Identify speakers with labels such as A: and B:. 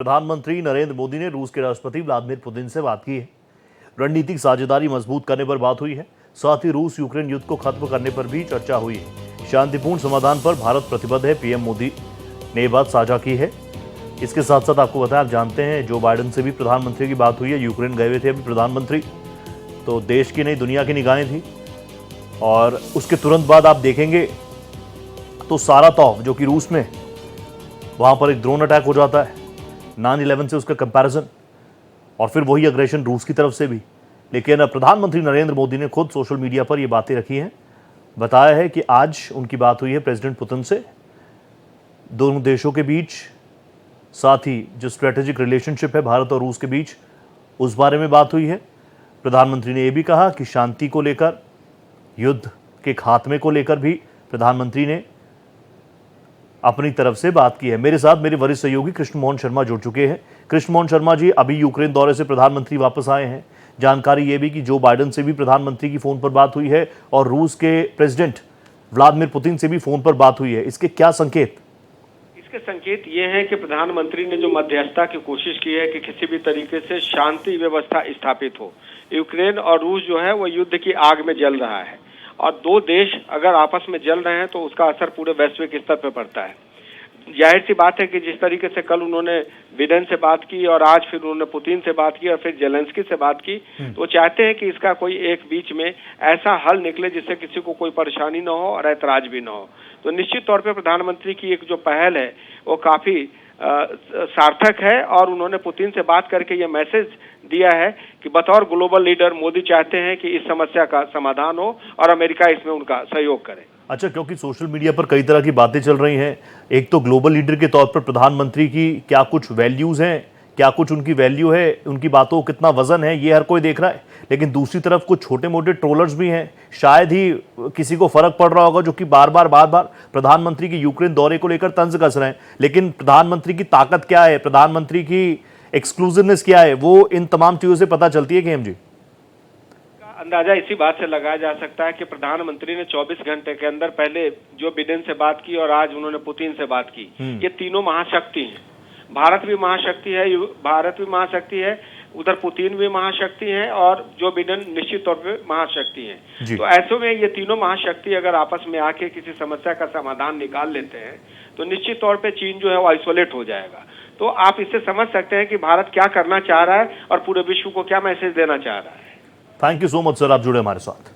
A: प्रधानमंत्री नरेंद्र मोदी ने रूस के राष्ट्रपति व्लादिमीर पुतिन से बात की है। रणनीतिक साझेदारी मजबूत करने पर बात हुई है। साथ ही रूस यूक्रेन युद्ध को खत्म करने पर भी चर्चा हुई है। शांतिपूर्ण समाधान पर भारत प्रतिबद्ध है, पीएम मोदी ने ये बात साझा की है। इसके साथ साथ आपको बताएं, आप जानते हैं जो बाइडेन से भी प्रधानमंत्री की बात हुई है। यूक्रेन गए हुए थे अभी प्रधानमंत्री, तो देश की नहीं दुनिया की निगाहें थी। और उसके तुरंत बाद आप देखेंगे तो सारातोव जो कि रूस में, वहां पर एक ड्रोन अटैक हो जाता है 9/11 से उसका कंपैरिजन, और फिर वही अग्रेशन रूस की तरफ से भी। लेकिन प्रधानमंत्री नरेंद्र मोदी ने खुद सोशल मीडिया पर ये बातें रखी हैं। बताया है कि आज उनकी बात हुई है प्रेसिडेंट पुतिन से, दोनों देशों के बीच, साथ ही जो स्ट्रेटेजिक रिलेशनशिप है भारत और रूस के बीच, उस बारे में बात हुई है। प्रधानमंत्री ने यह भी कहा कि शांति को लेकर, युद्ध के खात्मे को लेकर भी प्रधानमंत्री ने अपनी तरफ से बात की है। मेरे साथ मेरे वरिष्ठ सहयोगी कृष्ण मोहन शर्मा जुड़ चुके हैं। कृष्ण मोहन शर्मा जी, अभी यूक्रेन दौरे से प्रधानमंत्री वापस आए हैं। जानकारी ये भी कि जो बाइडेन से भी प्रधानमंत्री की फोन पर बात हुई है और रूस के प्रेसिडेंट व्लादिमीर पुतिन से भी फोन पर बात हुई है। इसके क्या संकेत?
B: इसके संकेत ये हैं कि प्रधानमंत्री ने जो मध्यस्थता की कोशिश की है कि किसी भी तरीके से शांति व्यवस्था स्थापित हो। यूक्रेन और रूस जो है वो युद्ध की आग में जल रहा है, और दो देश अगर आपस में जल रहे हैं तो उसका असर पूरे वैश्विक स्तर पर पड़ता है। जाहिर सी बात है कि जिस तरीके से कल उन्होंने बिडेन से बात की और आज फिर उन्होंने पुतिन से बात की और फिर जेलेंस्की से बात की, तो वो चाहते हैं कि इसका कोई एक बीच में ऐसा हल निकले जिससे किसी को कोई परेशानी न हो और ऐतराज भी न हो। तो निश्चित तौर पे प्रधानमंत्री की एक जो पहल है वो काफी सार्थक है, और उन्होंने पुतिन से बात करके ये मैसेज दिया है कि बतौर ग्लोबल लीडर मोदी चाहते हैं कि इस समस्या का समाधान हो और अमेरिका इसमें उनका सहयोग करे।
A: अच्छा, क्योंकि सोशल मीडिया पर कई तरह की बातें चल रही हैं। एक तो ग्लोबल लीडर के तौर पर प्रधानमंत्री की क्या कुछ वैल्यूज हैं, क्या कुछ उनकी वैल्यू है, उनकी बातों को कितना वजन है, ये हर कोई देख रहा है। लेकिन दूसरी तरफ कुछ छोटे मोटे ट्रोलर्स भी हैं, शायद ही किसी को फर्क पड़ रहा होगा, जो कि बार बार प्रधानमंत्री की यूक्रेन दौरे को लेकर तंज कस रहे हैं। लेकिन प्रधानमंत्री की ताकत क्या है, प्रधानमंत्री की एक्सक्लूसिवनेस क्या है, वो इन तमाम चीजों से पता चलती है। KM जी,
B: अंदाजा इसी बात से लगाया जा सकता है कि प्रधानमंत्री ने 24 घंटे के अंदर पहले जो बिडेन से बात की और आज उन्होंने पुतिन से बात की, ये तीनों महाशक्ति हैं। भारत भी महाशक्ति है, उधर पुतिन भी महाशक्ति है, और जो बिडेन निश्चित तौर पे महाशक्ति है। तो ऐसे में ये तीनों महाशक्ति अगर आपस में आके किसी समस्या का समाधान निकाल लेते हैं तो निश्चित तौर पे चीन जो है वो आइसोलेट हो जाएगा। तो आप इससे समझ सकते हैं कि भारत क्या करना चाह रहा है और पूरे विश्व को क्या मैसेज देना चाह रहा है।
A: Thank you so much sir, आप जुड़े हमारे साथ।